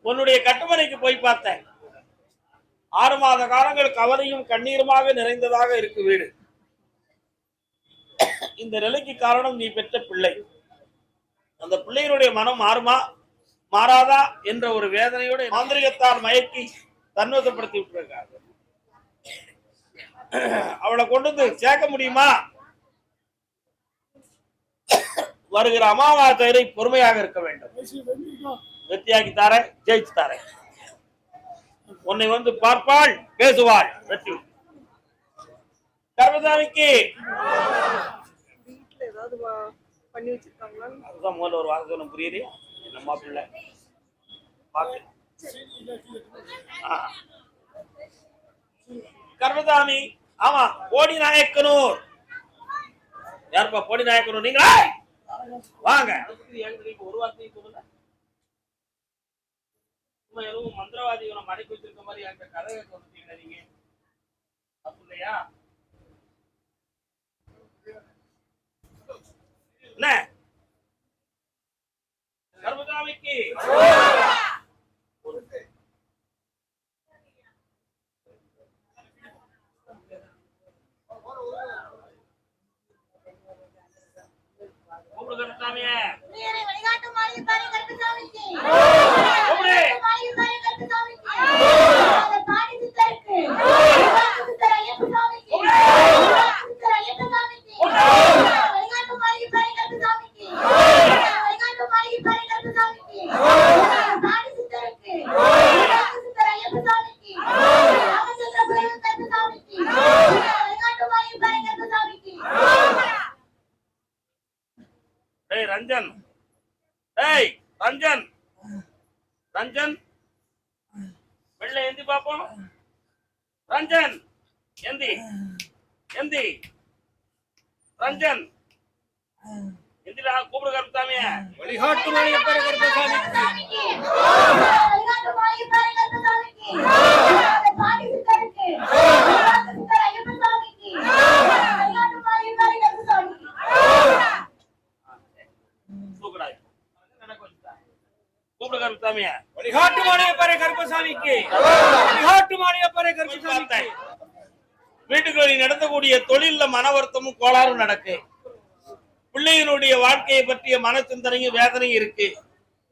உன்னுடைய கட்டுமனைக்கு போய் பார்த்தேன். 6 மாத காலங்கள் கவலையும் கண்ணீருமாக நிறைந்ததாக இருக்கு வீடு. இந்த நிலைக்கு காரணம் நீ பெற்ற பிள்ளை. அந்த பிள்ளையினுடைய மனம் மாறுமா மாறாதா என்ற ஒரு வேதனையோடு மாந்திரிகத்தால் மயக்கி தன்வசப்படுத்தி விட்டுருக்காங்க. அவளை கொண்டு வந்து சேர்க்க முடியுமா? வருகிற அமாவாசை பொறுமையாக இருக்க வேண்டும். வெற்றியாக்கி தார, ஜெயிச்சு தார. உன்னை வந்து பார்ப்பாள், பேசுவாள். வெற்றி. கர்மசாமிக்கு வீட்டுல ஏதாவது பண்ணி வச்சிருக்காங்களா? அதுதான் முதல்ல ஒரு வார்த்தை சொன்ன புரியுது. நம்ம பிள்ளை கர்மசாமி. ஆமா, போடி நாயக்கனூர். யாருப்பா போடி நாயக்கனூர்? நீங்களா? வாங்க. ஒரு வார்த்தை சொல்லுங்க. மந்திரவாதிகளை மடக்கி வச்சிருக்க மாதிரி என்கிட்ட கதை சொல்லிட்டீங்களா நீங்க? தப்பு இல்லையா? என்ன கர்மசாமிக்கு கர்மசாமிய வழிகாட்டு மாறி பாரு கர்மசாமிக்கு ரஞ்சன். ஏய் ரஞ்சன், ரஞ்சன் வெள்ள எந்தி பாப்போம். ரஞ்சன் எந்தி, எந்தி. ரஞ்சன் எந்திரா கூப்பிடு கருப்பசாமிய. வழிகாட்டு மாளிகை பாரு கருப்பசாமிக்கு. வழிகாட்டு மாளிகை பாரு கருப்பசாமிக்கு. பாடி சித்தருக்கு. ஐயப்பசாமிக்கு. வழிகாட்டு மாளிகை பாரு கருப்பசாமிக்கு. சூப்பரா கூப்பிடு கருப்பசாமிய. வழிகாட்டு மாளிகை பாரு கருப்பசாமிக்கு. வழிகாட்டு மாளிகை பாரு கருப்பசாமிக்கு. வீட்டுகளில் நடத்தக்கூடிய தொழில மன வருத்தமும் கோளாறும் நடக்கு. பிள்ளைகளுடைய வாழ்க்கையை பற்றிய மன சிந்தனையும் வேதனையும் இருக்கு.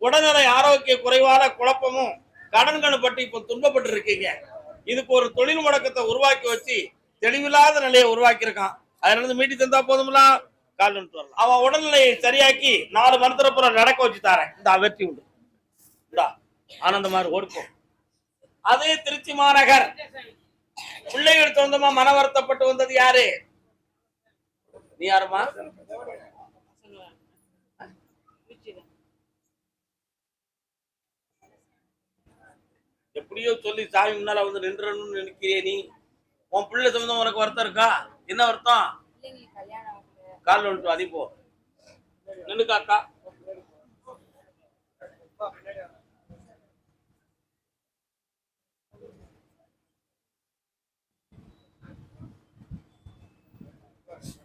உடல்நல ஆரோக்கிய குறைவான குழப்பமும் கடன்களை பற்றி இப்ப துன்பப்பட்டு இருக்கீங்க. இதுக்கு ஒரு தொழில் முடக்கத்தை உருவாக்கி வச்சு தெளிவில்லாத நிலையை உருவாக்கி இருக்கான். அதுல இருந்து மீட்டி தந்தா போதும்ல, கால் வரலாம். அவன் உடல்நிலையை சரியாக்கி 4 மருத்துவப்புறம் நடக்க வச்சு தாரேன். இந்த வெற்றி உண்டு. ஆனந்தமாக ஓடுப்போம். அதே திருச்சி மாநகர் பிள்ளைகள் சொந்தமா மன வருத்தப்பட்டு வந்தது யாரு? நீ யாருமா? எப்படியோ சொல்லி சாமி முன்னால வந்து நின்றன்னு நினைக்கிறே நீ. உன் பிள்ளை சம்பந்தம் உனக்கு வருத்தம் இருக்கா? என்ன வருத்தம்? கால் வந்துட்டு அதி போ நின்று காக்கா.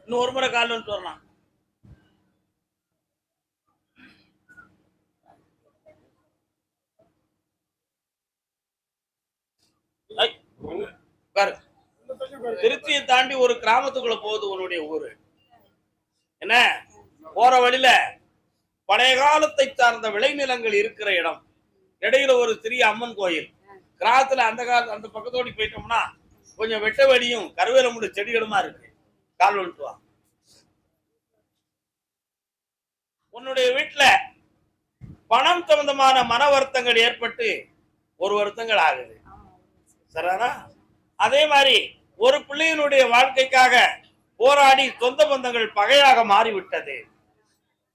இன்னும் ஒரு முறை கால் வந்துட்டு வரலாம். திருச்சியை தாண்டி ஒரு கிராமத்துக்குள்ள போகுது உன்னுடைய ஊரு. என்ன போற வழியில பழைய காலத்தை சார்ந்த விளைநிலங்கள் இருக்கிற இடம். இடையில ஒரு சிறிய அம்மன் கோயில். கிராமத்துல அந்த பக்கத்தோடி போயிட்டோம்னா கொஞ்சம் வெட்ட வழியும் கருவேல முடி செடிகளுமா இருக்கு. கால் வந்துட்டு வா. உன்னுடைய வீட்டுல பணம் சம்பந்தமான மன வருத்தங்கள் ஏற்பட்டு ஒரு வருத்தங்கள் ஆகுது. சரிதானா? அதே மாதிரி ஒரு பிள்ளையினுடைய வாழ்க்கைக்காக போராடி சொந்த பந்தங்கள் பகையாக மாறிவிட்டது.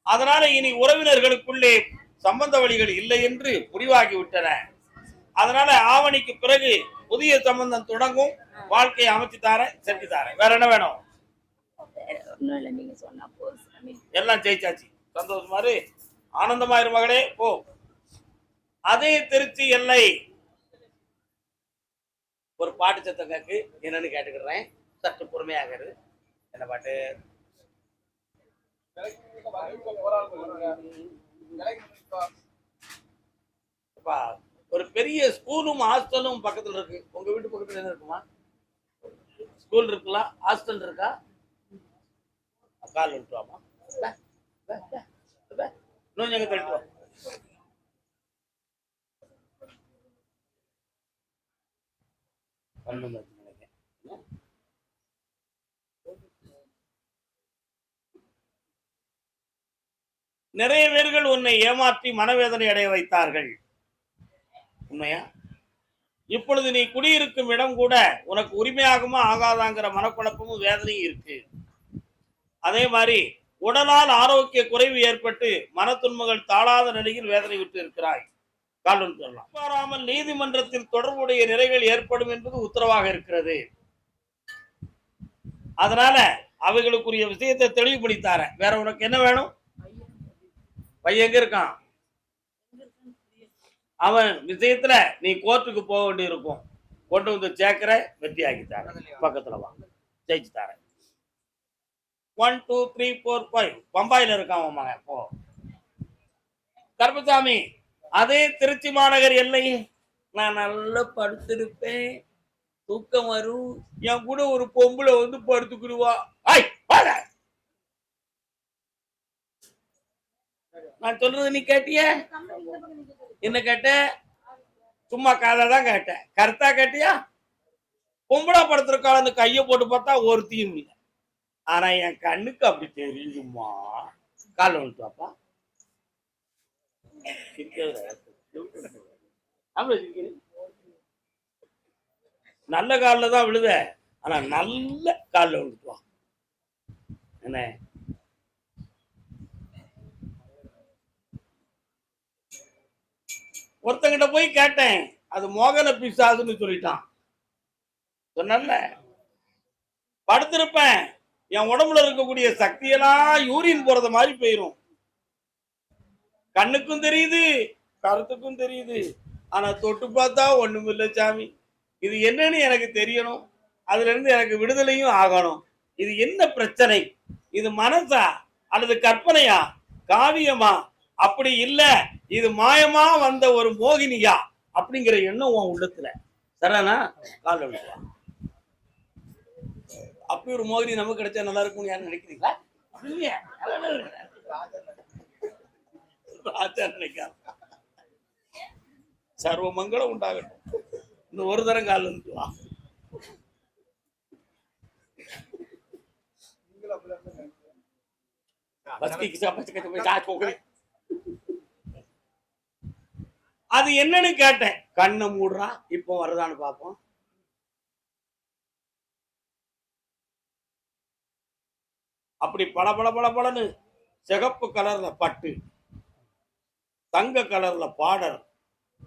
அதனால இனி உறவினர்களுக்குள்ளே சம்பந்த வழிகள் இல்லை என்று முடிவாகி விட்டன. அதனால ஆவணிக்கு பிறகு புதிய சம்பந்தம் தொடங்கும். வாழ்க்கையை அமைச்சு தாரேன், செஞ்சு தாரேன். வேற என்ன வேணும்? எல்லாம் ஜெயிச்சாச்சு. சந்தோஷமாரு ஆனந்தமாயிரு மகளே போ. அதே திருச்சி எல்லை ஒரு பாட்டு சத்தம் கேக்கு. என்னன்னு கேட்டுக்கிறேன். சற்று பொறுமையாக இரு. என்ன பாட்டு? ஒரு பெரிய ஸ்கூலும் ஹாஸ்டலும் பக்கத்துல இருக்கு. உங்க வீட்டு பக்கத்துல என்ன இருக்குமா? ஸ்கூல் இருக்குல்ல, ஹாஸ்டல் இருக்கா? கால் விட்டுவாமா, இன்னும் எங்க தள்ளிட்டு வா. நிறைய பேர்கள் உன்னை ஏமாற்றி மனவேதனை அடைய வைத்தார்கள். உண்மையா? இப்பொழுது நீ குடியிருக்கும் இடம் கூட உனக்கு உரிமையாகுமா ஆகாதாங்கிற மனக்குழப்பமும் வேதனையும் இருக்கு. அதே மாதிரி உடலால் ஆரோக்கிய குறைவு ஏற்பட்டு மன துன்பங்கள் தாழாத நிலையில் வேதனை விட்டு இருக்கிறாய். காலம் சொல்லலாம். பாராமல் நீதிமன்றத்தில் தொடர்புடைய நிறைகள் ஏற்படும் என்பது உத்தரவாக இருக்கிறது. அதனால அவைகளுக்குரிய விஷயத்தை தெளிவுபடுத்தார. வேற உனக்கு என்ன வேணும்? பையன் எங்க இருக்கான்? அவன் விஷயத்துல நீ கோர்ட்டுக்கு போக வேண்டி இருக்கும். கொண்டு வந்து சேர்க்கிற, வெற்றி ஆக்கி தர. பக்கத்துல வா, ஜெயிச்சு தர. 1 2 3 4 5 பம்பாயில இருக்கான் அவன் மகன். போ. கருப்பசாமி, அதே திருச்சி மாநகர் எல்லை. நான் நல்லா படுத்திருப்பேன், தூக்கம் வரும், என் கூட ஒரு பொம்பளை வந்து படுத்துக்கிடுவா. நான் சொல்றது நீ கேட்டிய? என்ன கேட்ட? சும்மா காதை தான் கேட்டேன், கருத்தா கேட்டியா? பொம்பளை படுத்திருக்காளன்னு கைய போட்டு பார்த்தா ஒருத்தையும் இல்லை. ஆனா என் கண்ணுக்கு அப்படி தெரியுமா? கால வந்துட்டு வாப்பா. நல்ல காலில் தான் விழுத, ஆனா நல்ல காலில் விழுந்துட்டு வா. என்ன ஒருத்தங்கிட்ட போய் கேட்டேன், அது மோகன பிசாசுன்னு சொல்லிட்டான். சொன்னல படுத்திருப்பேன், என் உடம்புல இருக்கக்கூடிய சக்தியெல்லாம் யூரின் போறது மாதிரி போயிரும். கண்ணுக்கும் தெரியுது, கருத்துக்கும் தெரியுது, ஆனா தொட்டு பார்த்தா ஒண்ணும் இல்லை சாமி. இது என்னன்னு எனக்கு தெரியணும், அதுல இருந்து எனக்கு விடுதலையும் ஆகணும். இது என்ன பிரச்சனை? இது மனசா அல்லது கற்பனையா, காவியமா? அப்படி இல்ல இது மாயமா வந்த ஒரு மோகினியா அப்படிங்கிற எண்ணம் உன் உள்ளத்துல. சரிதானா? கால விடுவா. அப்படி ஒரு மோகினி நமக்கு கிடைச்சா நல்லா இருக்கும்னு யாரும் நினைக்கிறீங்களா? சர்வ மங்களம் உண்டாகட்டும். இந்த ஒரு தரம் கால் வந்துட்டு வா. அது என்னன்னு கேட்டேன். கண்ணை மூடுறா, இப்போ வருதான்னு பார்ப்போம். அப்படி பல பல பல பலன்னு சிகப்பு கலர்ல பட்டு, தங்க கலர்ல பாடல்,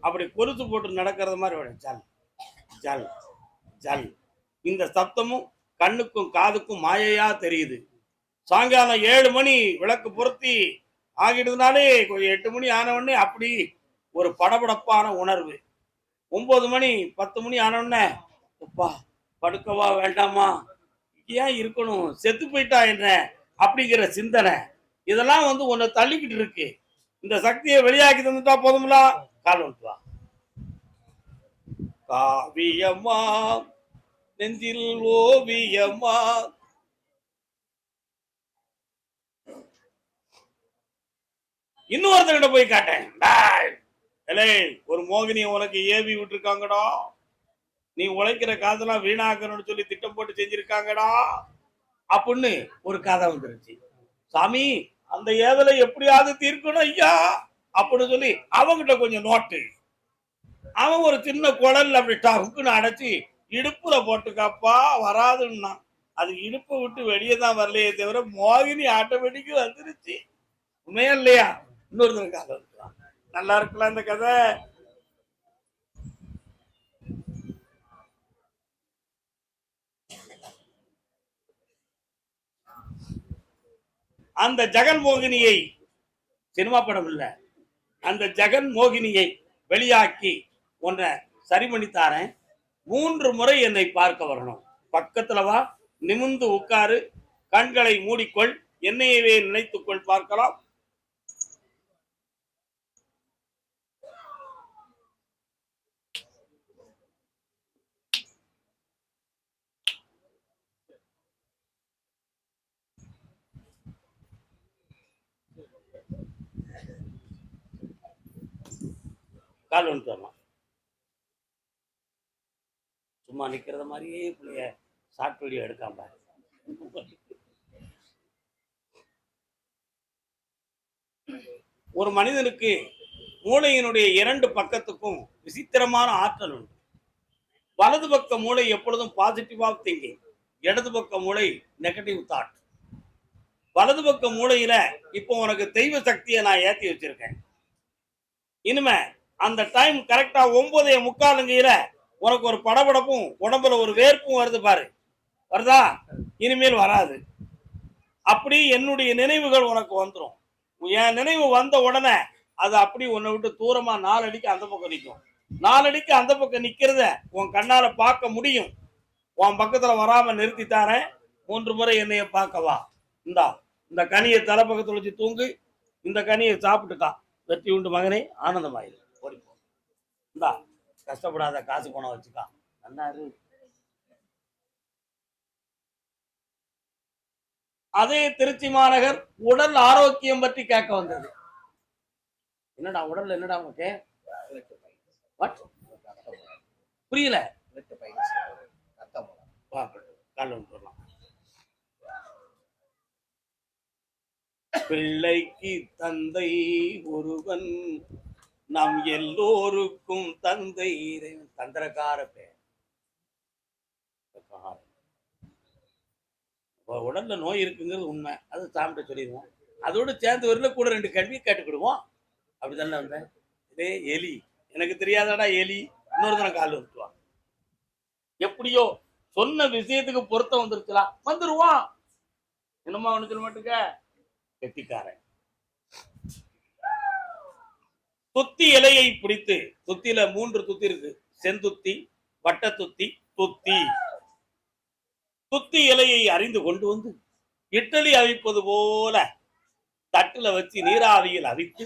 அப்படி கொலுசு போட்டு நடக்கிறது மாதிரி ஜல் ஜல் ஜல். இந்த சப்தமும் கண்ணுக்கும் காதுக்கும் மாயையா தெரியுது. சாயங்காலம் 7 மணி விளக்கு பொருத்தி ஆகிடுதுனாலே கொஞ்சம் 8 மணி ஆன உடனே அப்படி ஒரு படபடப்பான உணர்வு. 9 மணி 10 மணி ஆன உடனே அப்பா படுக்கவா வேண்டாமா, ஏன் இருக்கணும், செத்து போயிட்டா என்ன அப்படிங்கிற சிந்தனை. இதெல்லாம் வந்து உன்னை தள்ளிக்கிட்டு இருக்கு. இந்த சக்தியை வெளியாக்கி தந்துட்டா போதும்ல. கால் வந்துவா. காவியமா நெஞ்சில் ஓவியமா. இன்னொருத்தங்கிட்ட போய் காட்டேன், ஒரு மோகினி உனக்கு ஏவி விட்டுருக்காங்கடா, நீ உழைக்கிற காதெல்லாம் வீணாக்கணும்னு சொல்லி திட்டம் போட்டு செஞ்சிருக்காங்கடா அப்படின்னு ஒரு கதை வந்துருச்சு. சாமி, அந்த ஏதலை எப்படியாவது தீர்க்கணும் ஐயா அப்படின்னு சொல்லி அவங்கிட்ட கொஞ்சம் நோட்டு. அவன் ஒரு சின்ன குழல் அப்படி டக்குன்னு அடைச்சி இடுப்புல போட்டுக்காப்பா வராதுன்னா, அது இடுப்பை விட்டு வெளியே தான் வரலையே தவிர மோகினி ஆட்டோமேட்டிக்கு வந்துருச்சு. உண்மையா இல்லையா? இன்னொருத்தர் கதை இருக்கலாம், நல்லா இருக்கலாம் இந்த கதை. அந்த ஜெகன் மோகினியை, சினிமா படம் இல்ல, அந்த ஜெகன் மோகினியை வெளியாக்கி உன்னை சரி பண்ணித்தாரேன். 3 முறை என்னை பார்க்க வரணும். பக்கத்துல வா, நிமிர்ந்து உட்காரு, கண்களை மூடிக்கொள், என்னையவே நினைத்துக்கொள், பார்க்கலாம். கால் வந்துட்டு வரலாம். சும்மா நிக்கிறத மாதிரியே பிள்ளைய ஷார்ட் வீடியோ எடுக்காம ஒரு மனிதனுக்கு மூளையினுடைய 2 பக்கத்துக்கும் விசித்திரமான ஆற்றல் உண்டு. வலது பக்க மூளை எப்பொழுதும் பாசிட்டிவ் ஆஃப் திங்கிங், இடது பக்க மூளை நெகட்டிவ் தாட். வலது பக்க மூளையில இப்போ உனக்கு தெய்வ சக்தியை நான் ஏத்தி வச்சிருக்கேன். இனிமே அந்த டைம் கரெக்டா 9:45 உனக்கு ஒரு படபடப்பும் உடம்புல ஒரு வேர்ப்பும் வருது பாரு, வருதா? இனிமேல் வராது. அப்படி என்னுடைய நினைவுகள் உனக்கு வந்துடும். என் நினைவு வந்த உடனே அது அப்படி உன்னை விட்டு தூரமா 4 அடிக்கு அந்த பக்கம் நிற்கும். 4 அடிக்கு அந்த பக்கம் நிக்கிறத உன் கண்ணால பார்க்க முடியும். உன் பக்கத்துல வராம நிறுத்தித்தாரேன். 3 முறை என்னைய பார்க்கவா. இந்த கனியை தலைப்பக்கத்துல வச்சு தூங்கு. இந்த கனியை சாப்பிட்டுக்கா. வெற்றி உண்டு மகனே, ஆனந்தமாயிரு. ஓடிப்போ. இந்தா, கஷ்டப்படாத, காசு பணம் வச்சுக்கா. நன்னாரு. அதே திருச்சி மாநகர் உடல் ஆரோக்கியம் பற்றி கேட்க வந்தது. என்னடா உடல்ல என்னடா உனக்கு? புரியல. பிள்ளைக்கு தந்தை ஒருவன், நம் எல்லோருக்கும் தந்தை இறைவன். தந்திரக்கார பேர். உடல்ல நோய் இருக்குங்கிறது உண்மை, அது சாப்பிட்டு சொல்லிடுவோம். அதோடு சேர்ந்து வரல கூட 2 கேள்வி கேட்டுக்கிடுவோம். அப்படித்தானே வந்தேன். இதே எலி, எனக்கு தெரியாதடா எலி, இன்னொரு தினம் கால் வந்துடுவான். எப்படியோ சொன்ன விஷயத்துக்கு பொருத்தம் வந்துருச்சுலாம், வந்துருவான். என்னமா ஒண்ணு சொல்ல மாட்டுங்க, கெட்டிக்காரன். துத்தி இலையை பிடித்து, துத்தியில 3 துத்தி இருக்கு, செந்துத்தி, வட்ட துத்தி, துத்தி. துத்தி இலையை அறிந்து கொண்டு வந்து இட்டலி அவிப்பது போல தட்டுல வச்சு நீராவியில் அவித்து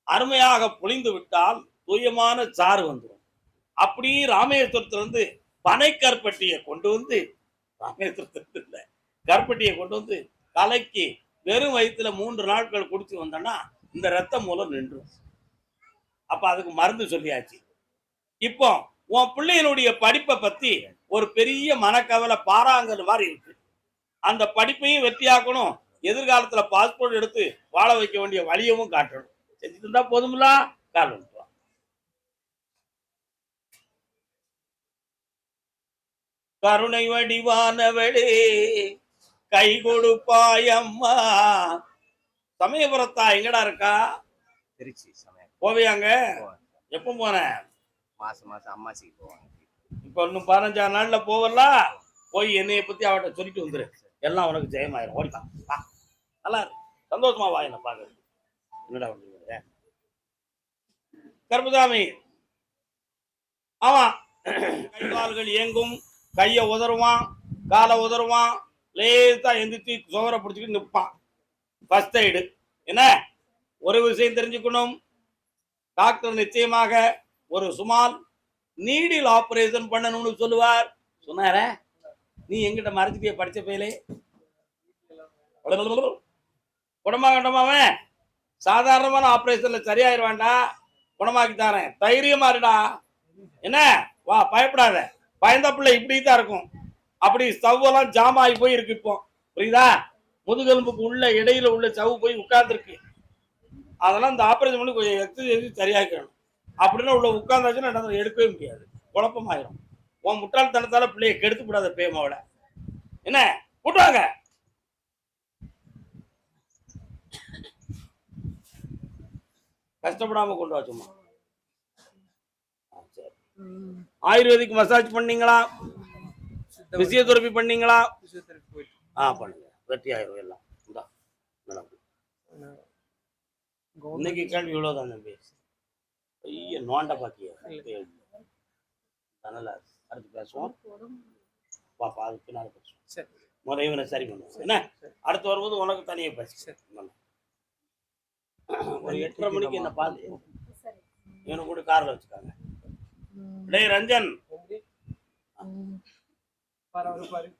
அருமையாக புளிந்து விட்டால் தூயமான சாறு வந்துடும். அப்படி ராமேஸ்வரத்திலிருந்து பனை கற்பட்டியை கொண்டு வந்து, ராமேஸ்வரத்துல கற்பட்டியை கொண்டு வந்து கலக்கி வெறும் வயிற்றுல 3 நாட்கள் குடிச்சு வந்தோன்னா இந்த ரத்த மூலம் நின்றும். அப்ப அதுக்கு மருந்து சொல்லியாச்சு. இப்போ உன் பிள்ளைகளுடைய படிப்பை பத்தி ஒரு பெரிய மனக்கவலை பாறாங்கல் மாதிரி இருக்கு. அந்த படிப்பையும் வெற்றியாக்கணும், எதிர்காலத்துல பாஸ்போர்ட் எடுத்து வாழ வைக்க வேண்டிய வழியவும் காட்டணும். செஞ்சுட்டு இருந்தா போதும்ல. கால் வந்துடுவான். கருணை வடிவானவளே கை கொடுப்பாயம்மா. சமயபுரத்தா எங்கடா இருக்கா? திருச்சி சமயம். போவியாங்க? எப்போ போன? மாசம் அம்மாசிக்கு போவாங்க. இப்ப இன்னும் 15 நாள்ல போவலாம். போய் என்னைய பத்தி அவட்ட சொல்லிட்டு வந்துரு, எல்லாம் உனக்கு ஜெயமாயிரும். ஓடிக்கலாம். நல்லா இருக்கு, சந்தோஷமா வா என்ன பாக்குறது. என்னடா பண்ணுங்க கருப்புசாமி? ஆமா, கை கால்கள் இயங்கும், கைய உதறுவான், காலை உதறுவான், லேசா எந்திரிச்சு சுவரை பிடிச்சிட்டு நிற்பான். ஃபர்ஸ்ட் எய்டு என்ன? ஒரு விஷயம் தெரிஞ்சுக்கணும், டாக்டர் நிச்சயமாக ஒரு சுமால் நீடில் ஆபரேஷன் பண்ணணும்னு சொல்லுவார். சொன்னார நீ எங்கிட்ட மறைச்சிட்டிய படிச்ச பையலே? குணமா கண்டமாவன் சாதாரணமான ஆபரேஷன்ல சரியாயிருவான்டா, குணமாக்கி தாரேன், தைரியமா இருடா. என்ன வா, பயப்படாத. பயந்த பிள்ளை இப்படித்தான் இருக்கும். அப்படி சவ்வெல்லாம் ஜாம் ஆகி போய் இருக்கு. இப்போ புரியுதா? முதுகெலும்புக்கு உள்ள இடையில உள்ள சவு போய் உட்கார்ந்துருக்கு. அதெல்லாம் இந்த ஆபரேஷன் பண்ணி கொஞ்சம் எக்ஸசைஸ் சரியாக்கணும். அப்படின்னு உள்ள உட்கார்ந்தாச்சுன்னா எடுக்கவே முடியாது, குழப்பமாயிரும். உன் முட்டாள்தனத்தால பிள்ளைய கெடுத்து விடாத பேமாவோட. என்ன கூட்டுவாங்க? கஷ்டப்படாம கொண்டு வா சும்மா. ஆயுர்வேதிக் மசாஜ் பண்ணீங்களா? பிசியோதெரபி பண்ணீங்களா? பண்ணுங்க, வெற்றி ஆயிரும் எல்லாம். இன்னைக்கு கேள்வி இவ்வளவுதான் தம்பி. ஐய நோண்ட பாக்கிய அதனால அடுத்து பேசுவோம். பாப்பா அது பின்னால பேசுவோம். முறைவனை சரி பண்ணுவோம். என்ன அடுத்து வரும்போது உனக்கு தனியாக பேசு. ஒரு 8:30 மணிக்கு என்ன பால் இவனு கூட கார்ல வச்சுக்காங்க. டேய் ரஞ்சன்,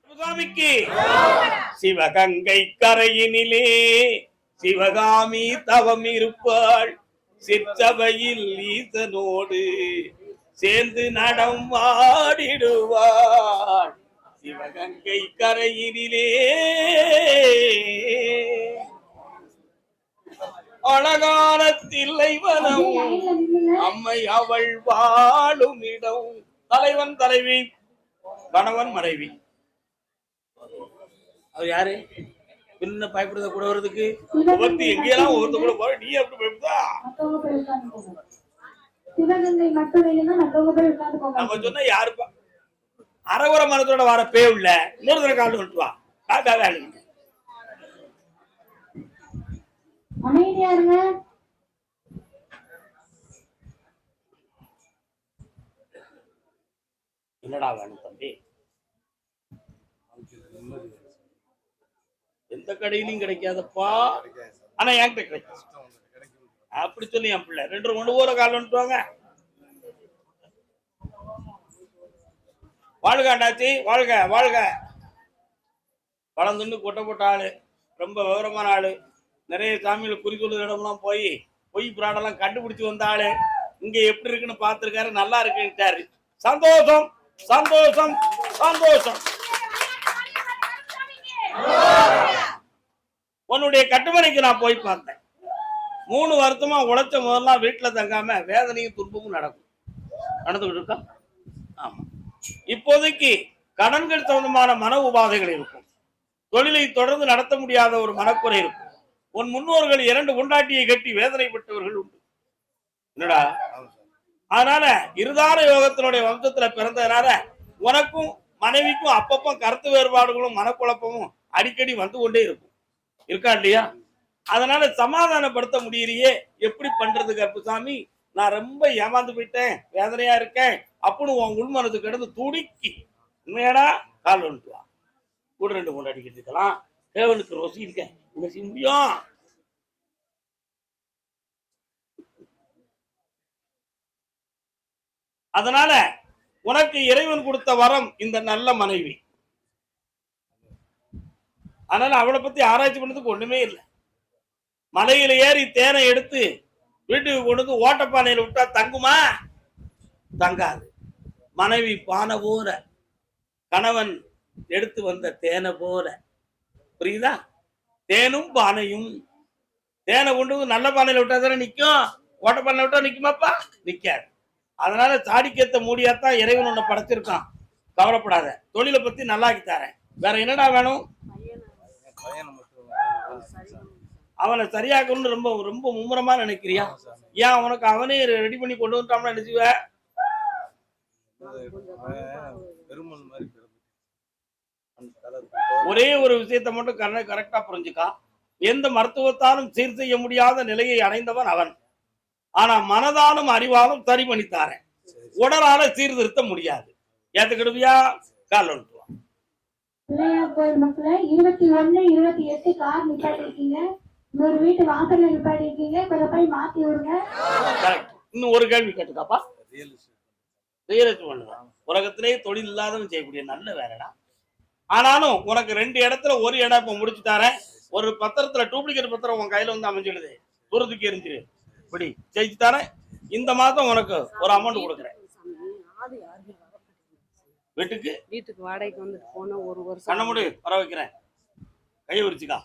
சுவாமிக்கு சிவகங்கை கரையினிலே சிவகாமி தவம் இருப்பாள். சிற்றவையில் ஈசனோடு சேர்ந்து நடம் ஆடிடுவாள் சிவகங்கை கரையினிலே. அழகான தில்லைவனம் அம்மை அவள் வாழும் இடம். தலைவன் தலைவி கணவன் மனைவி. அவர் யாரு? பின்ன பயப்படுறத கூட வர்றதுக்கு எங்கெல்லாம் ஒவ்வொருத்த கூட போற, நீ எப்படி பயப்படுதா? நம்ம சொன்ன யாருப்பா? அரவர மரத்தோட வர பேய் உள்ள இன்னொரு தடவை கால் விட்டு வா. என்னடா வேணும் தம்பி? எந்த கடையிலும் கிடைக்காதப்பா, ஆனா என்கிட்ட கிடைக்கும். அப்படி சொல்லி என் பிள்ளை 2 கொண்டு போற கால் வந்துட்டுவாங்க. வாழ்க அண்ணாச்சி, வாழ்க வாழ்க. பழம் துண்டு கொட்டை போட்ட ஆளு, ரொம்ப விவரமான ஆளு, நிறைய சாமியில குறிக்கொள்ள இடம்லாம் போய் பொய் புராணெல்லாம் கண்டுபிடிச்சு வந்த ஆளு. இங்க எப்படி இருக்குன்னு பார்த்திருக்காரு, நல்லா இருக்குன்ட்டாரு. சந்தோஷம் சந்தோஷம் சந்தோஷம். உன்னுடைய கட்டுமனைக்கு நான் போய் பார்த்தேன். 3 வருஷமா உழைச்ச முதல்லாம் வீட்டுல தங்காம வேதனையும் துன்பமும் நடந்துகிட்டு இருக்கா. ஆமா, இப்போதைக்கு கடன்கள் சம்பந்தமான மன உபாதைகள் இருக்கும். தொழிலை தொடர்ந்து நடத்த முடியாத ஒரு மனக்குறை இருக்கும். உன் முன்னோர்கள் 2 கொண்டாட்டியை கட்டி வேதனைப்பட்டவர்கள் உண்டு. என்னடா? அதனால இருதார யோகத்தினுடைய வம்சத்துல பிறந்ததுனால உனக்கும் மனைவிக்கும் அப்பப்போ கருத்து வேறுபாடுகளும் மனக்குழப்பமும் அடிக்கடி வந்து கொண்டே இருக்கும். இருக்கா இல்லையா? அதனால சமாதானப்படுத்த முடியலையே, எப்படி பண்றது கருப்புசாமி? நான் ரொம்ப ஏமாந்து போயிட்டேன், வேதனையா இருக்கேன் அப்படின்னு உன் உள்மனது கிடந்து துடிக்கி உண்மையாடா கால் வந்துட்டு வா. கூட 2 கொண்டாடிக்கிட்டு இருக்கலாம். தேவனுக்கு ரோசி இருக்கேன் முடியும். அதனால உனக்கு இறைவன் கொடுத்த வரம் இந்த நல்ல மனைவி. அதனால அவளை பத்தி ஆராய்ச்சி பண்ணதுக்கு ஒண்ணுமே இல்லை. மலையில ஏறி தேனை எடுத்து வீட்டுக்கு கொண்டு வந்து ஓட்டப்பானையில விட்டா தங்குமா? தங்காது. மனைவி பானை போல, கணவன் எடுத்து வந்த தேனை போல. புரியுதா? தேனும் பானையும். தேனை கொண்டு வந்து நல்ல பானையில விட்டா தானே நிக்கும், ஓட்டப்பானையில விட்டா நிக்குமாப்பா? நிக்காது. அதனால சாடிக்கேத்த மூடியாத்தான் இறைவன் உன்னை படைச்சிருக்கான். கவலைப்படாத, தொழிலை பத்தி நல்லாக்கி தரேன். வேற என்னடா வேணும்? அவனை சரியாக்கணும்னு ரொம்ப ரொம்ப மும்முரமா நினைக்கிறியா? ஏன் உனக்கு அவனே ரெடி பண்ணி கொண்டு வந்துட்டான்னு நினைச்சுவ? ஒரே ஒரு விஷயத்தை மட்டும் கரெக்டா புரிஞ்சுக்கா. எந்த மருத்துவத்தாலும் சீர் செய்ய முடியாத நிலையை அடைந்தவன் அவன். ஆனா மனதாலும் அறிவாலும் சரி பண்ணித்தாரேன். உடலால சீர்திருத்த முடியாது. ஏத்துக்கிடுவியா? கால் வந்துட்டுவான். 21, 28 கார் நிப்பாட்டி இருக்கீங்க. ஒரு வீட்டு வாசல்ல நிப்பாட்டி இருக்கீங்க. கொஞ்சம் போய் மாத்தி விடுங்க. இன்னும் ஒரு கேள்வி கேட்டுக்காப்பா. ரியல் எஸ்டேட் பண்ணுதான் உலகத்திலேயே தொழில் இல்லாதவன் செய்யக்கூடிய நல்ல வேலைடா. ஆனாலும் உனக்கு 2 இடத்துல ஒரு இடம் இப்ப முடிச்சு தரேன். ஒரு பத்திரத்துல டூப்ளிகேட் பத்திரம் உன் கையில வந்து அமைஞ்சிடுது, தூரத்துக்கு எரிஞ்சிரு. இப்படி ஜெயிச்சு தரேன். இந்த மாதம் உனக்கு ஒரு அமௌண்ட் கொடுக்குறேன். வீட்டுக்கு வாடகைக்கு வந்து போன ஒரு வருஷம் கண்ண முடி வர வைக்கிறேன். கையை விரிச்சுக்கா.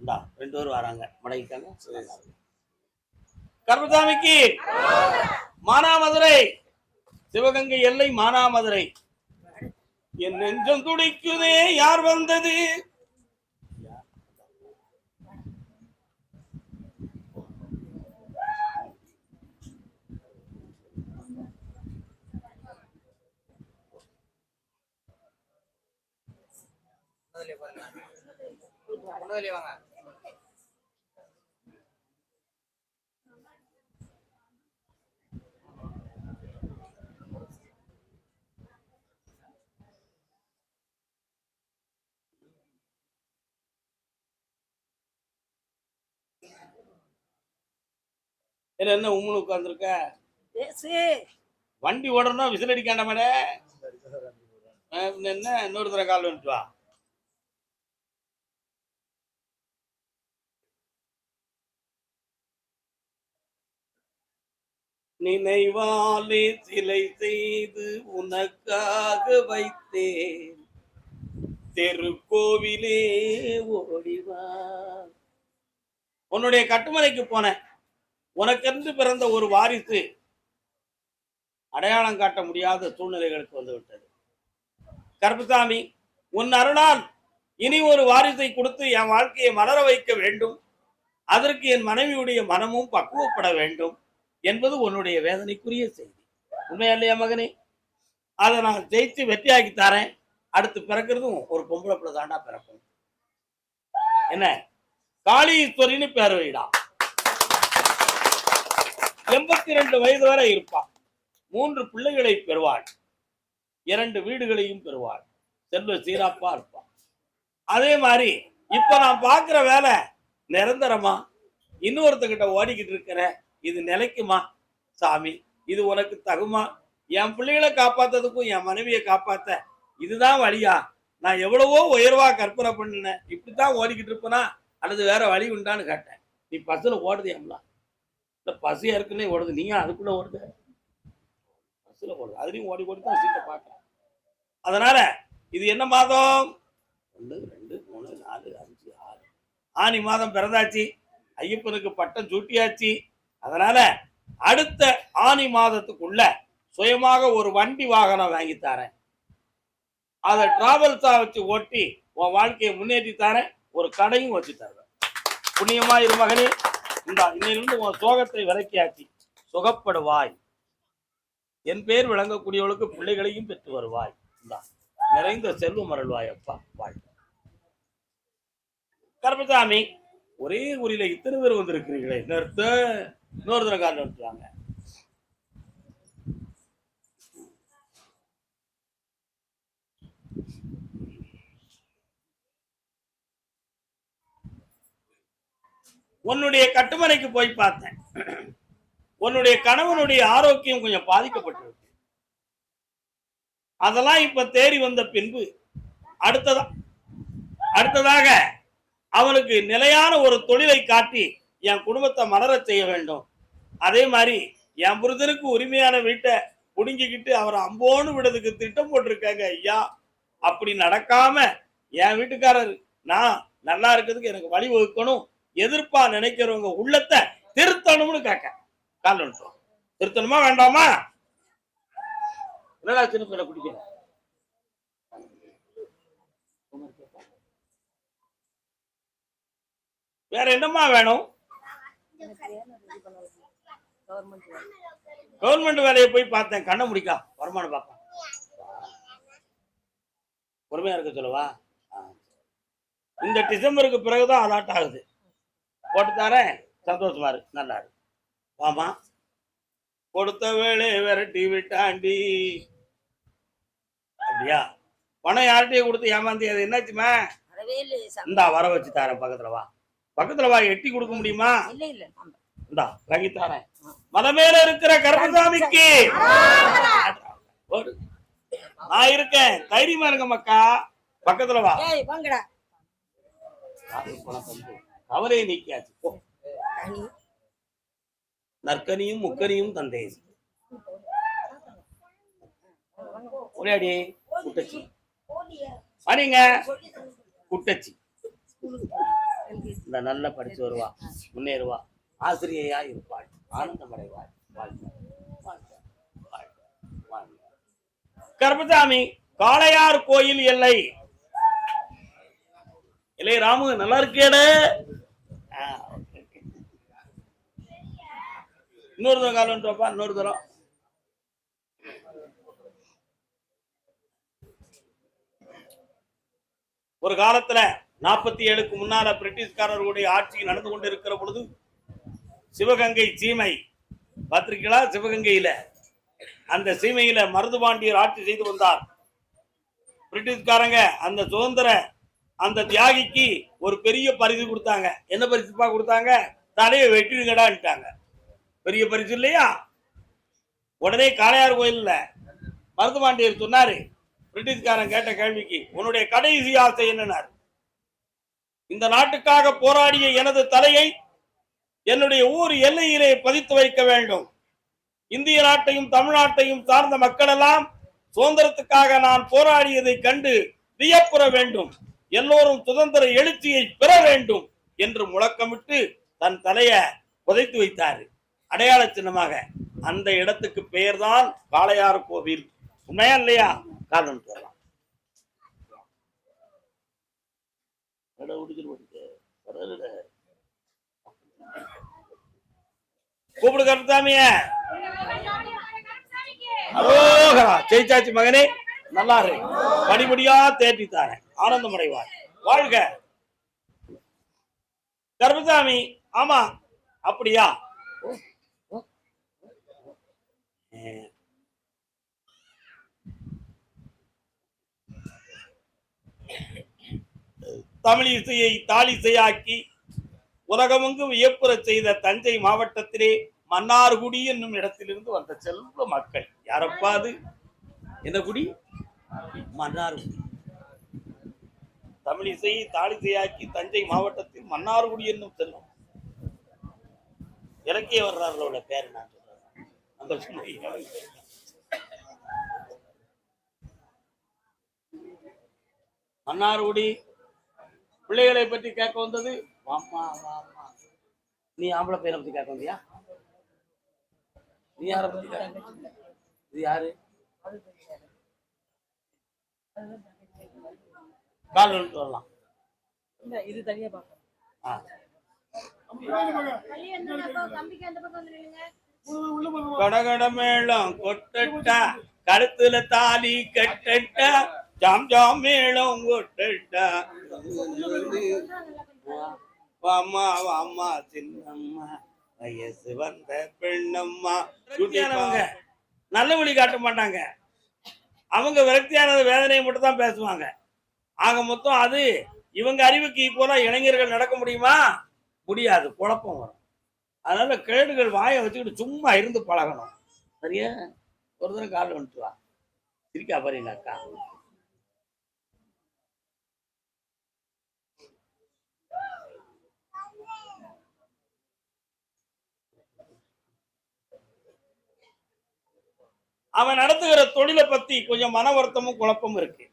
இந்தா 2 பேரும் வராங்க, மடங்கிட்டாங்க. கருப்பசாமிக்கு மானாமதுரை, சிவகங்கை எல்லை மானாமதுரை. என் நெஞ்சம் துடிக்குதே, யார் வந்தது? வாங்க. என்ன உம்முன்னு உட்கார்ந்துருக்க? வண்டி ஓடணும், விசில் அடிக்காண்ட மேட. என்ன இன்னொரு தடவை கால் வந்துட்டு வா. நினைவாலே சிலை செய்து உனக்காக வைத்தேன், தெருக்கோவிலே ஓடிவா. உன்னுடைய கட்டுமனைக்கு போனேன். உனக்கென்று பிறந்த ஒரு வாரிசு அடையாளம் காட்ட முடியாத சூழ்நிலைகளுக்கு வந்து விட்டது. கருப்பசாமி, உன் அருளால் இனி ஒரு வாரிசை கொடுத்து என் வாழ்க்கையை மலர வைக்க வேண்டும். அதற்கு என் மனைவியுடைய மனமும் பக்குவப்பட வேண்டும் என்பது உன்னுடைய வேதனைக்குரிய செய்தி. உண்மையா இல்லையா மகனே? அதை நான் ஜெயிச்சு வெற்றியாக்கி தரேன். அடுத்து பிறக்கிறதும் ஒரு பொம்பளை பிள்ளை தாண்டா பிறக்கும். என்ன, காளீஸ்வரின்னு பேர் வைடா. 82 வயது வரை இருப்பான். 3 பிள்ளைகளை பெறுவாள், 2 வீடுகளையும் பெறுவாள். செல்வ சீராப்பா இருப்பான். அதே மாதிரி இப்ப நான் பாக்குற வேலை நிரந்தரமா? இன்னொருத்தகிட்ட ஓடிக்கிட்டு இருக்கிற, இது நிலைக்குமா சாமி? இது உனக்கு தகுமா? என் பிள்ளைகளை காப்பாத்ததுக்கும் என் மனைவியை காப்பாத்த இதுதான் வழியா? நான் எவ்வளவோ உயர்வா கற்பனை பண்ணினேன், இப்படித்தான் ஓடிக்கிட்டு இருப்பனா அல்லது வேற வழி உண்டான்னு கேட்டேன். நீ பஸ்ல ஓடுது எம்லாம், இந்த பஸ் ஏற்கனவே ஓடுது, நீங்க அதுக்குள்ள ஓடுது, பஸ்ல ஓடுது, அதுலயும் ஓடி ஓடி தான் சீட்டை பார்க்கலாம். அதனால இது என்ன மாதம்? 1, 2, 3, 4, 5, 6 ஆனி மாதம் பிறந்தாச்சு. ஐயப்பனுக்கு பட்டம் சூட்டியாச்சு. அதனால அடுத்த ஆனி மாதத்துக்குள்ள சுயமாக ஒரு வண்டி வாகனம் வாங்கி தரேன். அதை டிராவல்ஸா வச்சு ஓட்டி உன் வாழ்க்கையை முன்னேற்றி தரேன். ஒரு கடையும் வச்சு தருவேன். புண்ணியமா இரு மகனே. இந்த இன்னிலிருந்து உன் சோகத்தை விலக்கியாச்சு. சுகப்படுவாய். என் பேர் விளங்கக்கூடியவளுக்கு பிள்ளைகளையும் பெற்று வருவாய். நிறைந்த செல்வம் அருள்வாய் அப்பா. வாழ்க்கை கருப்பசாமி, ஒரே ஊரில இத்தனை பேர் வந்திருக்கிறீங்களே, நிறுத்த இன்னொரு தடவை காரணம் எடுத்துவாங்க. உன்னுடைய கட்டுமனைக்கு போய் பார்த்தேன். உன்னுடைய கணவனுடைய ஆரோக்கியம் கொஞ்சம் பாதிக்கப்பட்டிருக்கு. அதெல்லாம் இப்ப தேறி வந்த பின்பு அடுத்ததாக அவனுக்கு நிலையான ஒரு தொழிலை காட்டி என் குடும்பத்தை மலர செய்ய வேண்டும். அதே மாதிரி என் புருஷனுக்கு உரிமையான வீட்டை புடுங்கிக்கிட்டு அவரை அம்போன்னு விடுறதுக்கு திட்டம் போட்டிருக்காங்க ஐயா. அப்படி நடக்காம என் வீட்டுக்காரர் நான் நல்லா இருக்கிறதுக்கு எனக்கு வழி வகுக்கணும், எதிர்ப்பா நினைக்கிறவங்க உள்ளத்தை திருத்தணும்னு கேட்க கால் வந்துட்டோம். திருத்தணுமா வேண்டாமா? என்னடா சின்ன பிள்ளை குடிக்கிற? வேற என்னமா வேணும்? கவர்மெண்ட் வேலையை போய் பார்த்தேன். கண்ண முடிக்கா வருமானம் பார்ப்பேன். பொறுமையா இருக்க சொல்லவா? இந்த டிசம்பருக்கு பிறகுதான் அலாட் ஆகுது. போட்டு தரேன், சந்தோஷமா இருக்கு, நல்லா இருக்கு. ஆமா, கொடுத்த வேலை விரட்டி விட்டாண்டி. அப்படியா? பணம் யார்கிட்டயே கொடுத்து ஏமாந்தி அது என்னாச்சுமா? இந்தா வர வச்சு தரேன். பக்கத்துல வா, பக்கத்துல வா. எட்டி கொடுக்க முடியுமா? இந்தா வாங்கி தரேன். மலை இருக்கிற கருப்பசாமிக்கு நான் இருக்கேன், தைரியமா இருக்க மக்கா. பக்கத்துல வா. அவரே நீக்கியாச்சு. நற்கனியும் முக்கனியும் தந்தே. ஒரேடி குட்டச்சி பாருங்க, குட்டச்சி இந்த நல்லா படிச்சு வருவா, முன்னேறுவா, ஆசிரியையா இருப்பாள், ஆனந்தமடைவாள். கருப்பசாமி, காளையார் கோயில் எல்லை. இல்லை ராமு, நல்லா இருக்கேடு. இன்னொரு தரம் காலம் வந்துப்பா. இன்னொரு தரம் ஒரு காலத்துல 47க்கு முன்னால பிரிட்டிஷ்காரர்களுடைய ஆட்சி நடந்து கொண்டு இருக்கிற பொழுது சிவகங்கை சீமை பார்த்திருக்கீங்களா? சிவகங்கையில அந்த சீமையில மருதுபாண்டியர் ஆட்சி செய்து வந்தார். பிரிட்டிஷ்காரங்க அந்த சுதந்திர அந்த தியாகிக்கு ஒரு பெரிய பரிசு கொடுத்தாங்க. என்ன பரிசுப்பா கொடுத்தாங்க? தலையை வெட்டிடுங்கடான்ட்டாங்க. பெரிய பரிசு இல்லையா? உடனே காளையார் கோயில்ல மருதுபாண்டியர் சொன்னாரு, பிரிட்டிஷ்காரன் கேட்ட கேள்விக்கு, உன்னுடைய கடைசி ஆசை என்னன்னாரு? இந்த நாட்டுக்காக போராடிய எனது தலையை என்னுடைய ஊர் எல்லையிலே பதித்து வைக்க வேண்டும். இந்திய நாட்டையும் தமிழ்நாட்டையும் சார்ந்த மக்கள் எல்லாம் சுதந்திரத்துக்காக நான் போராடியதை கண்டு வியப்புற வேண்டும், எல்லோரும் சுதந்திர எழுச்சியை பெற வேண்டும் என்று முழக்கமிட்டு தன் தலையை புதைத்து வைத்தார். அடையாள சின்னமாக அந்த இடத்துக்கு பெயர்தான் காளையார் கோவில். உண்மையா இல்லையா? காரணம் சொல்லலாம். கூப்பிடு கருத்தாமிய. ஜெயிச்சாச்சு மகனே, நல்லா இரு, படிப்படியா தேற்றித்தார ஆனந்தம் அடைவார். வாழ்க கருப்பசாமி. ஆமா அப்படியா? தமிழ் இசையை தாளிசையாக்கி உலகமெங்கு வியப்புற செய்த தஞ்சை மாவட்டத்திலே மன்னார்குடி என்னும் இடத்திலிருந்து வந்த செல்வ மக்கள். யாரப்பா அது? என்ன குடி? மன்னார்குடி. தமிழ் இசையை தாளிசையாக்கி தஞ்சை மாவட்டத்தில் மன்னார்குடி என்னும் செல்வம். இலக்கிய வர்றார்களோட பேர் நான் சொல்றேன். மன்னார்குடி பிள்ளைகளை பற்றி கேட்க வந்தது. நீ ஆம்பளை பையனை பத்தி கேட்க வந்தியா? நீ யார பத்தி கேட்க? இது யாரு? கால் வரலாம். இது தனியா பாக்க. கடகட மேளம் கொட்டட்டா, கழுத்துல தாலி கட்டட்டா, ஜாம் ஜாம் மேளம் கொட்டட்டா. வாமா வாமா சின்னம்மா, வயசு வந்த பெண்ணம்மா. நல்ல வழி காட்ட மாட்டாங்க. அவங்க விரக்தியானது வேதனையை மட்டும் தான் பேசுவாங்க. ஆக மொத்தம் அது இவங்க அறிவுக்கு ஈக்குவலா இளைஞர்கள் நடக்க முடியுமா? முடியாது, குழப்பம் வரும். அதனால கேடுகள் வாயை வச்சுக்கிட்டு சும்மா இருந்து பழகணும். சரியா? ஒரு தடவை கால் வந்துட்டு வா. இருக்கா பாருங்க அக்கா. அவன் நடத்துகிற தொழிலை பத்தி கொஞ்சம் மன வருத்தமும் குழப்பமும் இருக்கு.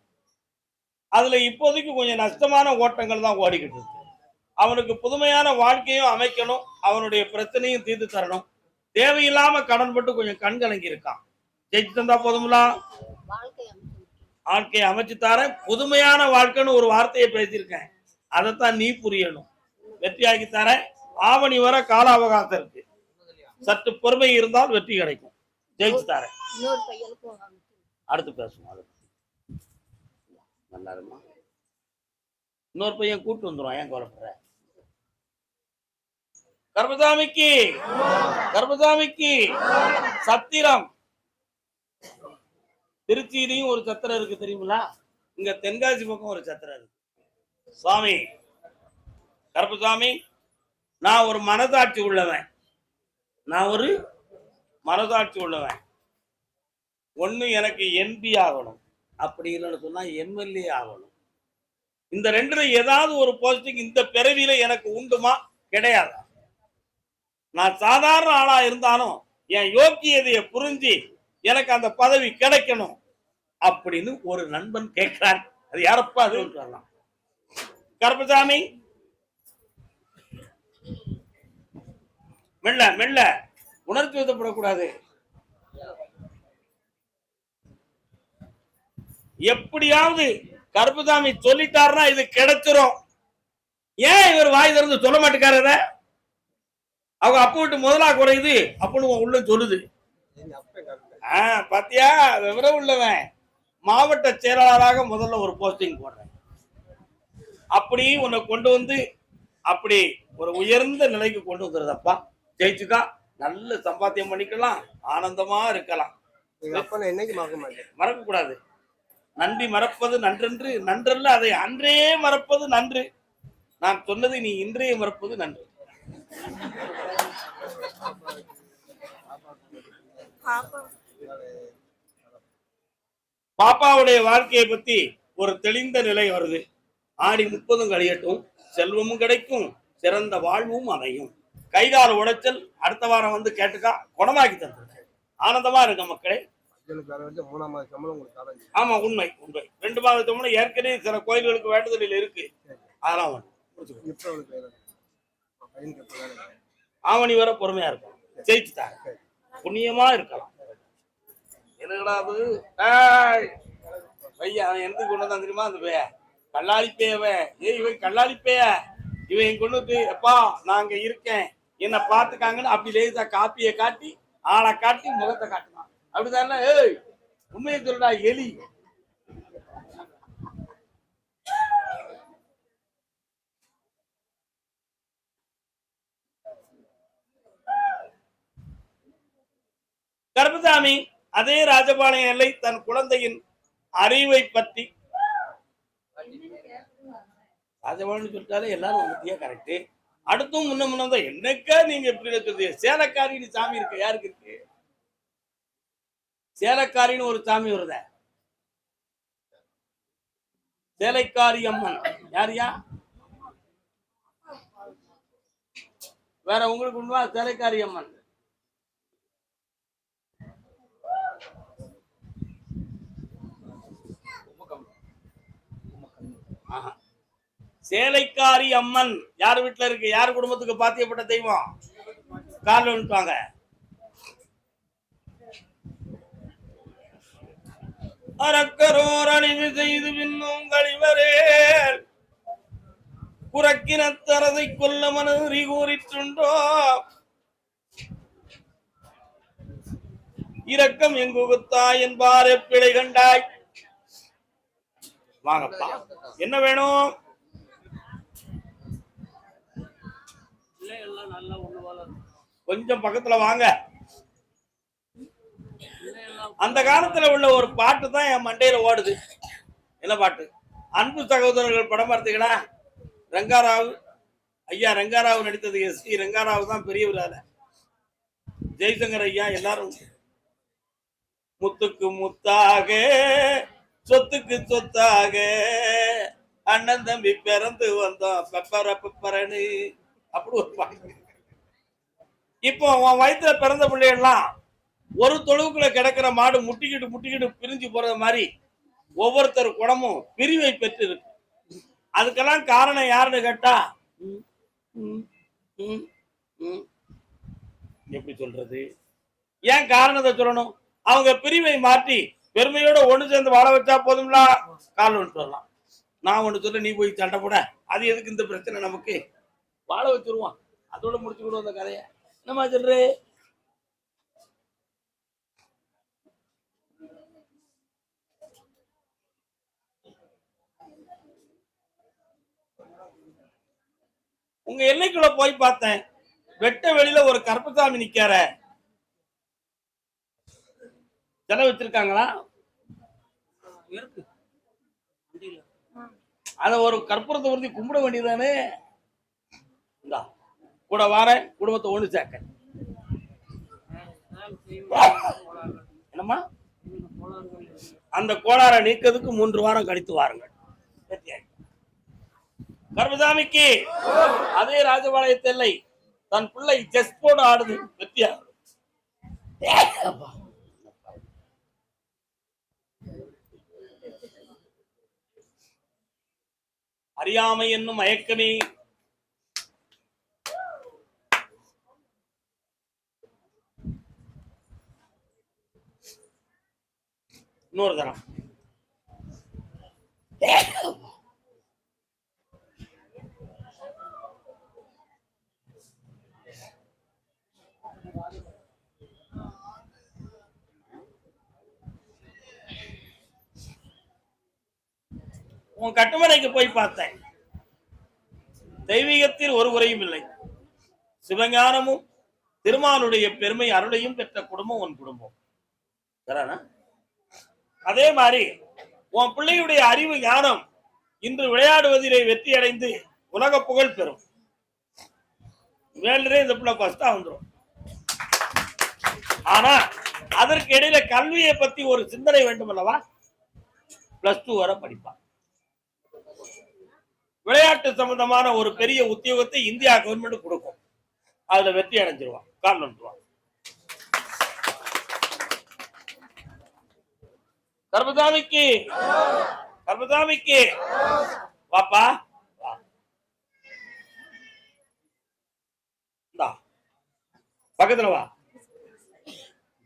அதுல இப்போதைக்கு கொஞ்சம் நஷ்டமான ஓட்டங்கள் தான் ஓடிக்கிட்டு இருக்கு. அவனுக்கு புதுமையான வாழ்க்கையும் அமைக்கணும், அவனுடைய பிரச்சனையும் தீர்த்து தரணும். தேவையில்லாம கடன்பட்டு கொஞ்சம் கண் கலங்கி இருக்கான். ஜெயிச்சு தந்தா போதுங்களா? வாழ்க்கையை அமைச்சு தரேன், புதுமையான வாழ்க்கைன்னு ஒரு வார்த்தையை பேசியிருக்கேன். அதைத்தான் நீ புரியணும். வெற்றியாக்கி தரேன். ஆவணி வர கால அவகாசம் இருக்கு. சற்று பொறுமை இருந்தால் வெற்றி கிடைக்கும். ஜெயிச்சு தரேன். அடுத்து பேசுவோம். நல்லா இருக்குமா? இன்னொரு பையன் கூட்டு வந்துடும். ஏன் கவலைப்படுற? கர்மசாமிக்கு கர்மசாமிக்கு சத்திரம். திருச்சியிலையும் ஒரு சத்திரம் இருக்கு தெரியுங்களா? இங்க தென்காசி பக்கம் ஒரு சத்திரம் இருக்கு. சுவாமி கருப்பசாமி, நான் ஒரு மனசாட்சி உள்ளவன். ஒண்ணு எனக்கு எம்பி ஆகணும், அப்படி இல்லைன்னு சொன்னா எம்எல்ஏ ஆகணும். இந்த ரெண்டுல ஏதாவது ஒரு போஸ்டிங் இந்த பிறவியில எனக்கு உண்டுமா? கிடையாதா? நான் சாதாரண ஆளா இருந்தாலும் என் யோக்கியதையை புரிஞ்சு எனக்கு அந்த பதவி கிடைக்கணும் அப்படின்னு ஒரு நண்பன் கேட்கிறான். அது யாரப்பா? அது சொல்லலாம். கருப்பசாமி மெல்ல மெல்ல, உணர்ச்சி வசப்படக்கூடாது. எப்படியாவது கருப்பசாமி சொல்லிட்டாருன்னா இது கிடைச்சிரும். ஏன் இவர் வாய் திறந்து சொல்ல மாட்டேக்காரத? அவங்க அப்ப விட்டு முதலா குறையுது அப்படின்னு உள்ள சொல்லுது. பாத்தியா? விவரம் உள்ளவன். மாவட்ட செயலாளராக முதல்ல ஒரு போஸ்டிங் போடுறேன். அப்படி உன்னை கொண்டு வந்து அப்படி ஒரு உயர்ந்த நிலைக்கு கொண்டு வந்துருதப்பா. ஜெயிச்சுக்கா, நல்ல சம்பாத்தியம் பண்ணிக்கலாம், ஆனந்தமா இருக்கலாம். என்னைக்கு மறக்க கூடாது. நன்றி மறப்பது நன்றென்று, நன்றல்ல அதை அன்றே மறப்பது நன்று. நான் சொன்னதை நீ இன்றைய மறப்பது நன்று. பாப்பாவுடைய வாழ்க்கையை பத்தி ஒரு தெளிந்த நிலை வருது. ஆடி 30 கழியட்டும், செல்வமும் கிடைக்கும், சிறந்த வாழ்வும் அமையும். கைகால் உடைச்சல் அடுத்த வாரம் வந்து கேட்டுக்கா, குணமாக்கி தந்துருக்கேன். ஆனந்தமா இருக்க மக்களே. மூணாம் மாத சம்பளம் உங்களுக்கு ஆமா, உண்மை உண்மை. 2 மாத சம்பளம் ஏற்கனவே சில கோயில்களுக்கு வேண்டுதலில் இருக்கு. அதெல்லாம் ஆவணி வர பொறுமையா இருக்கும், ஜெயிச்சுட்டாங்க, புண்ணியமா இருக்கலாம். என்னடாது பையன் அவன் எந்த கொண்டு வந்தான் தெரியுமா? அந்த பைய கல்லாளி பேயவன். இவன் கல்லாளி பேய, இவன் கொண்டு எப்பா நான் அங்க இருக்கேன் என்ன பாத்துக்காங்கன்னு அப்படி லேசா காப்பியை காட்டி ஆளை காட்டி முகத்தை காட்டினான். அப்படிதானே? ஏய் உண்மையை சொல்றா எலி. கருப்பசாமி அதே ராஜபாளையம் எல்லை தன் குழந்தையின் அறிவை பற்றி ராஜபாளையம் சொல்லிட்டாலே எல்லாரும் வந்துட்டியா கரெக்ட். அடுத்தும் முன்னதான் என்னக்கா நீங்க எப்படி இருக்குது? சேலக்காரின்னு சாமி இருக்கு. யாருக்கு இருக்கு? சேலக்காரின்னு ஒரு சாமி வருத, சேலைக்காரி அம்மன். யாரியா? வேற உங்களுக்கு உண்மை? சேலைக்காரி அம்மன் சேலைக்காரி அம்மன் யார் வீட்டுல இருக்கு? யார் குடும்பத்துக்கு பாத்தியப்பட்ட தெய்வம்? காலில் விட்டுவாங்க. அரக்கரோர் அழிவு செய்து பின்னும் கழிவரே புறக்கினத்தரதை கொல்ல மனறி கூறிட்டுண்டோ இரக்கம் எங்குகுத்தாய் என்பார் பிழை கண்டாய். வாங்கப்பா, என்ன வேணும்? கொஞ்சம் பக்கத்துல வாங்க. அந்த காலத்துல உள்ள ஒரு பாட்டு தான் என் மண்டையில ஓடுது. என்ன பாட்டு? அன்பு சகோதரர்கள் படம் பார்த்தீங்கன்னா ரங்காராவ் ஐயா, ரங்காராவ் நடித்தது. எஸ்.டி. ரங்காராவ் தான் பெரியவரால. ஜெய்சங்கர் ஐயா எல்லாரும் முத்துக்கு முத்தாக சொத்துக்கு சொத்தாக அண்ணன் தம்பி பிறந்து வந்தோம் பெப்பர பெப்பரன்னு அப்படி ஒரு பாட்டு. இப்போ உன் வயிற்றுல பிறந்த பிள்ளைகள்லாம் ஒரு தொழுவுக்குள்ள கிடக்கிற மாடு முட்டிக்கிட்டு பிரிஞ்சு போறது மாதிரி ஒவ்வொருத்தர் குணமும் பிரிவை பெற்று இருக்கு. அதுக்கெல்லாம் காரணம் யாருன்னு கேட்டா எப்படி சொல்றது? ஏன் காரணத்தை சொல்லணும்? அவங்க பிரிவை மாற்றி பெருமையோட ஒண்ணு சேர்ந்து வாழ வச்சா போதும்ல, கால் ஒன்று வரலாம். நான் ஒண்ணு சொல்ல, நீ போய் சண்டை போட, அது எதுக்கு இந்த பிரச்சனை? நமக்கு வாழ வச்சிருவான், அதோட முடிச்சுக்கிடுவோம் அந்த கதையை. என்னமா சொல்ற? உங்க எல்லைக்குள்ள போய் பார்த்தேன், வெட்ட வெளியில ஒரு கருப்பசாமி நிக்கார. செலவு வச்சிருக்காங்களா? அத ஒரு கற்பூரத்தை உறுதி கும்பிட வேண்டியதானே. கூட வார குடும்பத்தை ஒண்ணு சேர்க்க. என்னம்மா? அந்த கோளாறை நீக்கிறதுக்கு 3 வாரம் கழித்து வாருங்கள். கருப்பசாமிக்கு அதே ராஜபாளையத்து எல்லை தன் பிள்ளை செஸ் போர்டு ஆடுது. வெற்றியா? அறியாமை என்னும் மயக்கமே இன்னொரு தரம். உன் கட்டுமனைக்கு போய் பார்த்தேன். தெய்வீகத்தில் ஒரு குறையும் இல்லை. சிவஞானமும் திருமாலுடைய பெருமை அருளையும் பெற்ற குடும்பம் உன் குடும்பம். அதே மாதிரி உன் பிள்ளையுடைய அறிவு ஞானம் இன்று விளையாடுவதிலே வெற்றி அடைந்து உலக புகழ் பெறும். வேண்டே இந்த பிள்ளை ஃபர்ஸ்டா வந்துடும். ஆனா அதற்கு இடையில கல்வியை பத்தி ஒரு சிந்தனை வேண்டும் அல்லவா? +2 வரை படிப்பான். விளையாட்டு சம்பந்தமான ஒரு பெரிய உத்தியோகத்தை இந்தியா கவர்மெண்ட் கொடுக்கும். அதுல வெற்றி அடைஞ்சிருவான், கால் வந்துருவான். கர்மசாமிக்கு கர்மசாமிக்கு வாப்பா வா. இந்தா, பக்கத்துல வா.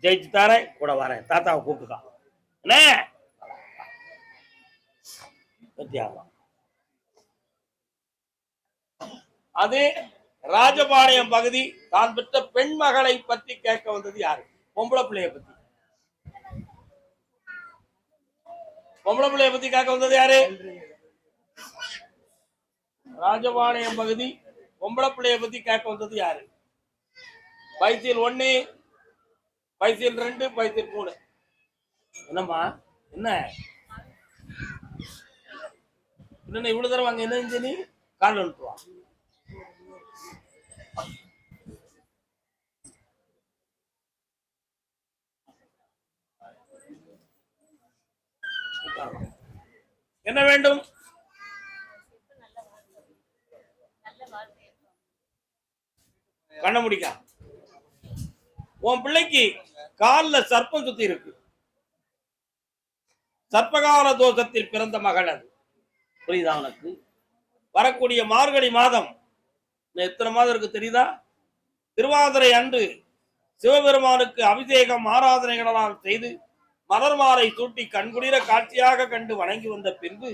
ஜெயிச்சு தாரேன், கூட வரேன். தாத்தாவை கூப்பிட்டுக்கா. என்ன பத்தியாவா? அது ராஜபாளையம் பகுதி தான் பெற்ற பெண் மகளை பற்றி கேட்க வந்தது யாரு? பொம்பளை பிள்ளைய பத்தி. பொம்பளை பிள்ளைய பத்தி கேட்க வந்தது யாரு? ராஜபாளையம் பகுதி பொம்பளை பிள்ளைய பத்தி கேட்க வந்தது யாரு? பைசில் 1, பைசில் 2, பைசில் 3. என்னம்மா என்ன இவ்வளவு தரம் அங்க என்ன நீ கால் வந்துட்டுவா. என்ன வேண்டும்? கண்ண முடிக்கா. உன் பிள்ளைக்கு கால்ல சர்ப்பம் சுத்தி இருக்கு. சர்ப்பகால தோஷத்தில் பிறந்த மகள் அது. புரியுதா உனக்கு? வரக்கூடிய மார்கழி மாதம் எத்தனை மாதம் இருக்கு தெரியுதா? திருவாதிரை அன்று சிவபெருமானுக்கு அபிஷேகம் ஆராதனைகளால் செய்து மலர் மாலை சூட்டி கண்குளிர காட்சியாக கண்டு வணங்கி வந்த பின்பு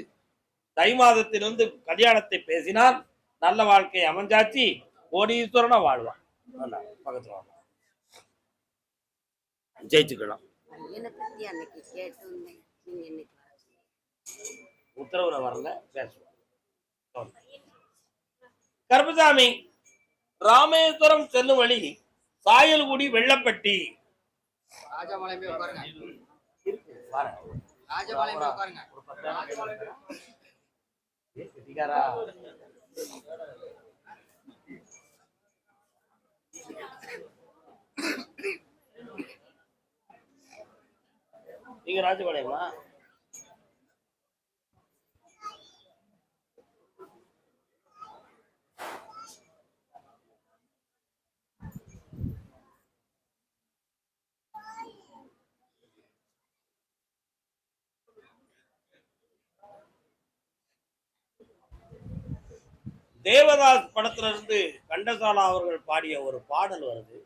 தை மாதத்திலிருந்து கல்யாணத்தை பேசினால் நல்ல வாழ்க்கை அமைஞ்சாச்சு, கோடீஸ்வரனா வாழ்வான். பக்கத்துல வாழ்வான், ஜெயிச்சுக்கலாம். உத்தரவுல வரல, பேசுவோம். கருப்பசாமி ராமேஸ்வரம் செல்லும் வழி சாயல்குடி வெள்ளப்பட்டி. நீங்க ராஜபாளையமா? தேவதாஸ் படத்துல இருந்து கண்டசாலா அவர்கள் பாடிய ஒரு பாடல் வருது.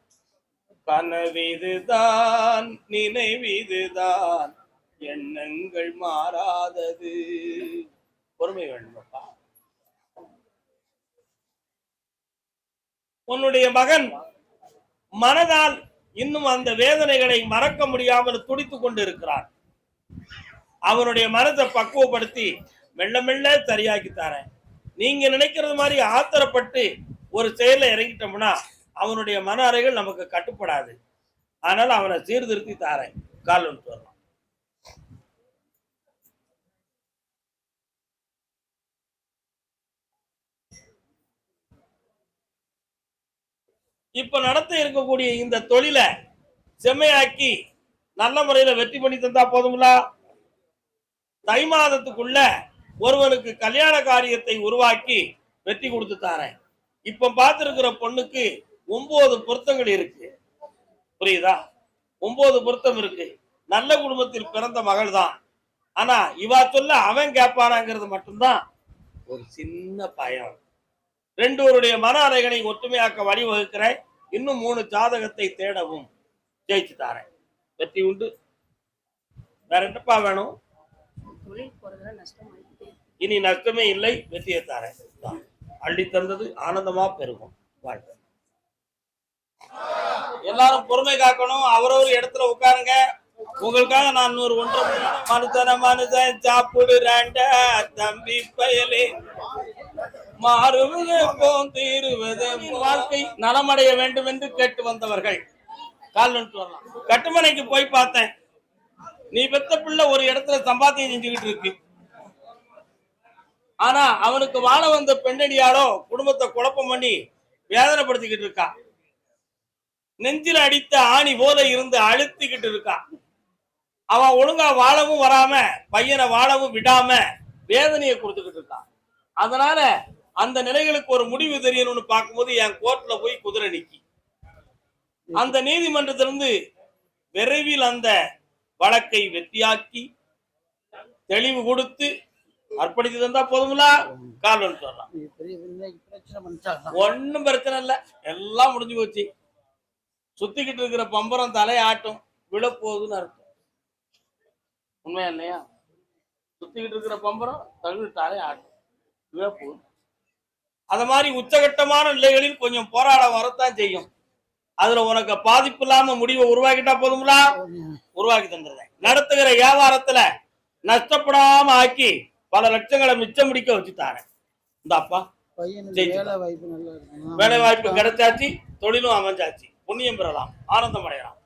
கனவிதுதான் நினைவிதுதான் எண்ணங்கள் மாறாதது. பொறுமை வேண்டுமப்பா. உன்னுடைய மகன் மனதால் இன்னும் அந்த வேதனைகளை மறக்க முடியாமல் துடித்துக் கொண்டு இருக்கிறான். அவனுடைய மனதை பக்குவப்படுத்தி மெல்ல மெல்ல சரியாக்கி தரேன். நீங்க நினைக்கிறது மாதிரி ஆத்திரப்பட்டு ஒரு செயல இறங்கிட்டோம்னா அவனுடைய மன அறைகள் நமக்கு கட்டுப்படாது. அதனால அவனை சீர்திருத்தி தாரேன். கால் வந்துட்டு வரலாம். இப்ப நடத்த இருக்கக்கூடிய இந்த தொழிலை செம்மையாக்கி நல்ல முறையில வெற்றி பண்ணி தந்தா போதுங்களா? தை மாதத்துக்குள்ள ஒருவனுக்கு கல்யாண காரியத்தை உருவாக்கி வெற்றி கொடுத்து தாரேன். இப்ப பார்த்திருக்கிற பொண்ணுக்கு 9 பொருத்தங்கள் இருக்கு. புரியுதா? 9 பொருத்தம் இருக்கு. நல்ல குடும்பத்தில் பிறந்த மகள் தான். ஆனா இவா சொல்ல அவன் கேட்பானாங்கிறது மட்டும்தான் ஒரு சின்ன பயம். 2 மன அறைகளை ஒற்றுமையாக்க வழிவகுக்கிறேன். இன்னும் 3 ஜாதகத்தை தேடவும் ஜெயிச்சு தாரேன். வெற்றி உண்டு. வேற என்னப்பா வேணும்? இனி நஷ்டமே இல்லை, வெற்றியை தாரேன். அள்ளி தந்தது ஆனந்தமா பெருகும். வாழ்க்கை எல்லாரும் பொறுமை காக்கணும். அவரவர் இடத்துல உட்காருங்க. உங்களுக்காக நான் 101 மனுஷன் சாப்பிடுறாண்ட தம்பி பயலே மாறுவது போந்தீருவது. வாழ்க்கை நலமடைய வேண்டும் என்று கேட்டு வந்தவர்கள் கால் வரலாம். கட்டுமனைக்கு போய் பார்த்தேன். நீ பெத்த பிள்ளை ஒரு இடத்துல சம்பாத்தியம் செஞ்சுக்கிட்டு இருக்கு. ஆனா அவனுக்கு வாழ வந்த பெண்ணடியாரோ குடும்பத்தை குழப்பம் பண்ணி வேதனைப்படுத்திக்கிட்டு இருக்கா. நெஞ்சில அடித்த ஆணி போல இருந்து அழுத்திக்கிட்டு இருக்கா. அவன் ஒழுங்கா வாழவும் வராம பையனை வாழவும் விடாம வேதனையை கொடுத்துக்கிட்டு இருக்கான். அதனால அந்த நிலைகளுக்கு ஒரு முடிவு தெரியணும்னு பார்க்கும்போது என் கோர்ட்ல போய் குதிரை நிக்கி. அந்த நீதிமன்றத்திலிருந்து விரைவில் அந்த வழக்கை வெற்றியாக்கி தெளிவு கொடுத்து அர்ப்பணித்து தந்தா போதுங்களா? கால் வந்து வரலாம். ஒன்னும் பிரச்சனை இல்ல, எல்லாம் முடிஞ்சு போச்சு. சுத்திக்கிட்டு இருக்கிற பம்பரம் தலையாட்டும், விழப்போகுதுன்னு அர்த்தம். உண்மையா இல்லையா? சுத்திக்கிட்டு இருக்கிற பம்பரம் தலை ஆட்டும், விழப்போகுது. அத மாதிரி உச்சகட்டமான நிலைகளில் கொஞ்சம் போராடம் வரத்தான் செய்யும். அதுல உனக்கு பாதிப்பு இல்லாம முடிவை உருவாக்கிட்டா போதுங்களா? உருவாக்கி தந்துடுறேன். நடத்துகிற வியாபாரத்துல நஷ்டப்படாம ஆக்கி பல லட்சங்களை மிச்சம் முடிக்க வச்சு தாரேன். இந்த அப்பா வேலை வாய்ப்பு கிடைச்சாச்சு, தொழிலும் அமைஞ்சாச்சு, புண்ணியம் பெறலாம், ஆனந்தம் அடையலாம்.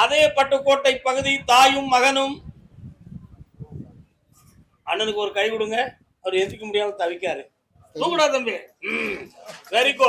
அதே பட்டுக்கோட்டை பகுதி தாயும் மகனும் அண்ணனுக்கு ஒரு கை கொடுங்க. அவர் எந்திக்க முடியாம தவிக்காரு. தூங்குடா தம்பி. Very good.